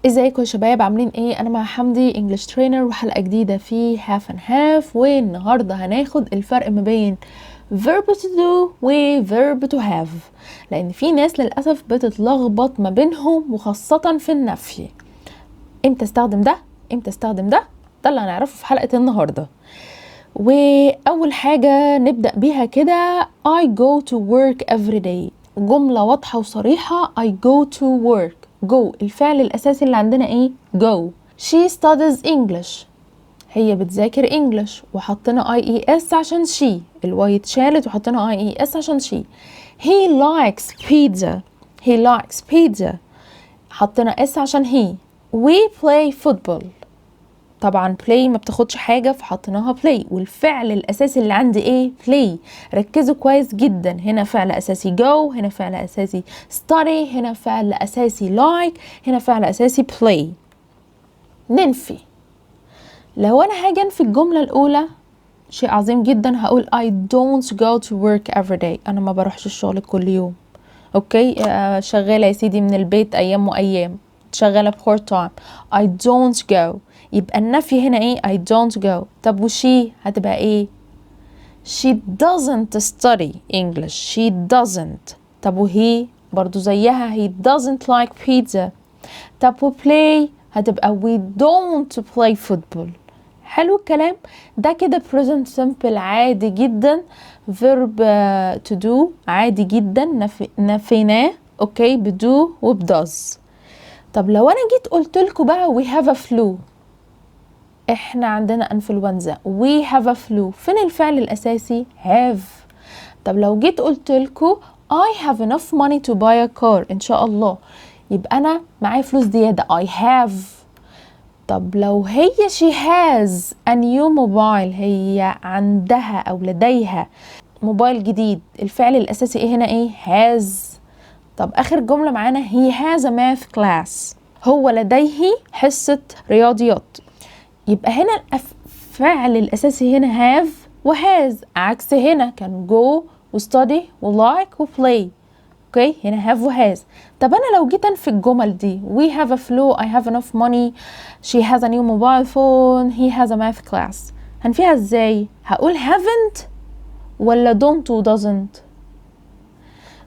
ازيكم يا شباب، عاملين ايه؟ انا مع حمدي انجلش ترينر وحلقه جديده في هاف اند هاف. والنهارده هناخد الفرق ما بين verb to do و verb to have، لان في ناس للاسف بتتلخبط ما بينهم وخاصه في النفي. امتى استخدم ده امتى استخدم ده اللي هنعرفه في حلقه النهارده. واول حاجه نبدا بيها كده I go to work every day، جمله واضحه وصريحه. I go to work. go الفعل الاساسي اللي عندنا ايه؟ go. she studies English، هي بتذاكر انجلش وحطينا اي اس عشان she، الواي اتشالت وحطينا اي اس عشان she. he likes pizza، he likes pizza، حطينا اس عشان he. we play football، طبعا play ما بتاخدش حاجة فحطيناها play، والفعل الأساسي اللي عندي ايه؟ play. ركزوا كويس جدا، هنا فعل أساسي go، هنا فعل أساسي study، هنا فعل أساسي like، هنا فعل أساسي play. ننفي. لو أنا هاجي أنفي الجملة الأولى، شيء عظيم جدا، هقول I don't go to work every day، أنا ما بروحش الشغل كل يوم. اوكي، شغالة يا سيدي من البيت أيام وأيام، شغالة بpart time. I don't go، يبقى النفي هنا ايه؟ I don't go. طب وشي هتبقى ايه؟ she doesn't study English، she doesn't. طب وهي برضو زيها، he doesn't like pizza. طب وplay هتبقى we don't play football. حلو الكلام ده كده present simple عادي جدا. verb to do عادي جدا، نفيناه اوكي بدو وبdoes. طب لو انا جيت قلت لكم بقى we have a flu، احنا عندنا انفلونزا، we have a flu، فين الفعل الاساسي؟ have. طب لو جيت قلت لكم I have enough money to buy a car، ان شاء الله يبقى انا معايا فلوس زيادة I have. طب لو هي she has a new mobile، هي عندها او لديها موبايل جديد، الفعل الاساسي ايه هنا؟ ايه؟ has. طب اخر جملة معانا he has a math class، هو لديه حصة رياضيات، يبقى هنا الفعل الاساسي هنا have وهاز، عكس هنا كان go وstudy ولايك وplay. اوكي، هنا have وهاز. طب انا لو جيت انفي الجمل دي we have a flu، I have enough money، she has a new mobile phone، he has a math class، هنفيها ازاي؟ هقول haven't ولا don't و doesn't؟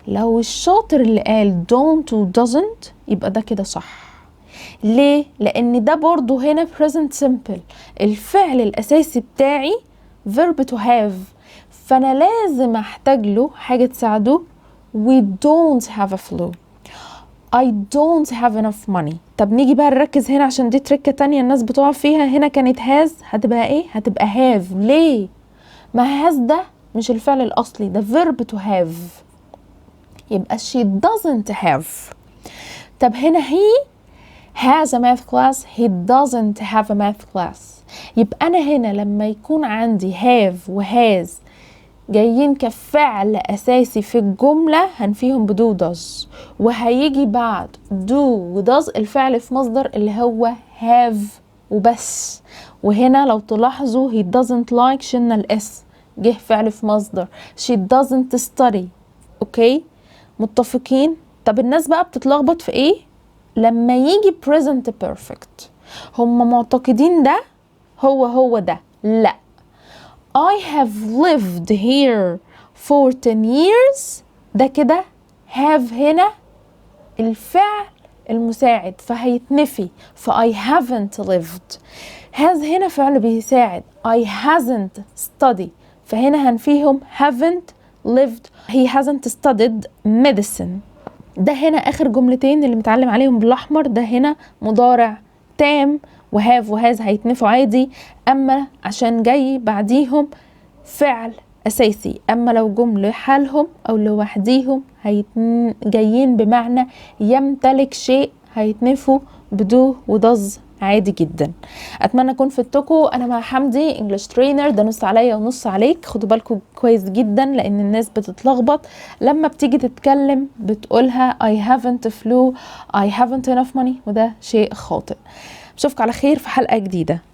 لو الشاطر اللي قال don't و doesn't يبقى ده كده صح. ليه؟ لان ده برضو هنا present simple، الفعل الاساسي بتاعي verb to have، فانا لازم احتاج له حاجة تساعده. we don't have a flu، I don't have enough money. طب نيجي بقى نركز هنا عشان دي تركة تانية الناس بتقع فيها. هنا كانت has، هتبقى ايه؟ هتبقى have. ليه؟ ما has ده مش الفعل الاصلي، ده verb to have، يبقى she doesn't have. طب هنا he has a math class، he doesn't have a math class. يبقى أنا هنا لما يكون عندي have و has جايين كفعل أساسي في الجملة هنفيهم بدو does، وهيجي بعد do و does الفعل في مصدر اللي هو have وبس. وهنا لو تلاحظوا he doesn't like شلنا الاس، جه فعل في مصدر. she doesn't study. اوكي متفقين؟ طب الناس بقى بتتلخبط في ايه؟ لما يجي present perfect هم معتقدين ده هو ده. لا، I have lived here for 10 years، ده كده have هنا الفعل المساعد فهيتنفي، ف I haven't lived. has هنا فعل بيساعد I hasn't studied، فهنا هنفيهم haven't lived. he hasn't studied medicine. ده هنا اخر جملتين اللي متعلم عليهم بالاحمر، ده هنا مضارع تام وهاف وهاز هيتنفوا عادي، اما عشان جاي بعديهم فعل اساسي. اما لو جمله حالهم او لوحديهم جايين بمعنى يمتلك شيء هيتنفوا بدو ودز عادي جدا. اتمنى اكون فدتكم. انا مع حمدي انجلش ترينر، ده نص عليا ونص عليك، خدوا بالكم كويس جدا لان الناس بتتلخبط لما بتيجي تتكلم بتقولها I haven't flu، I haven't enough money، وده شيء خاطئ. اشوفك على خير في حلقة جديدة.